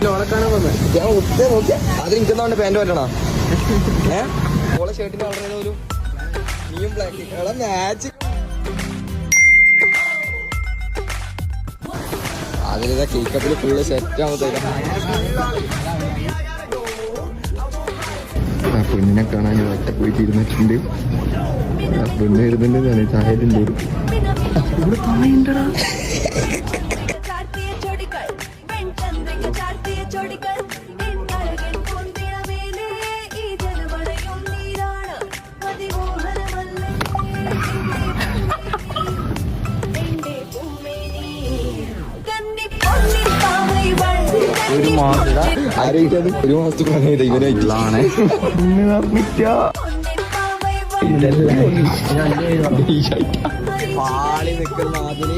ഓണക്കാണാൻ വന്ന് ഞാൻ ഒത്തേ നോക്കിയ അത് നിൽക്കുന്നോണ്ട് പാൻറ് പറ്റണോ ഓളെ ഷർട്ടിന്റെ കളർ പോലും നീയും ബ്ലാക്ക് മാച്ച് അതിലിതാ കേക്കപ്പിൽ ഫുള്ള് സെറ്റ് ആവുമ്പോഴത്തേക്കും പെണ്ണിനെ കാണാൻ ഒറ്റ പോയിട്ട് ഇരുന്നിട്ടുണ്ട് പെണ്ണ് ഇരുന്നുണ്ടെന്നാണ് ചായലുണ്ട് ഇവിടെ പറയണ്ടടാ ഒരു മാസത്തെ പ്രണയത് ഇവനായിട്ടുള്ളതാണ് പാളി നിൽക്കുന്ന അതിന്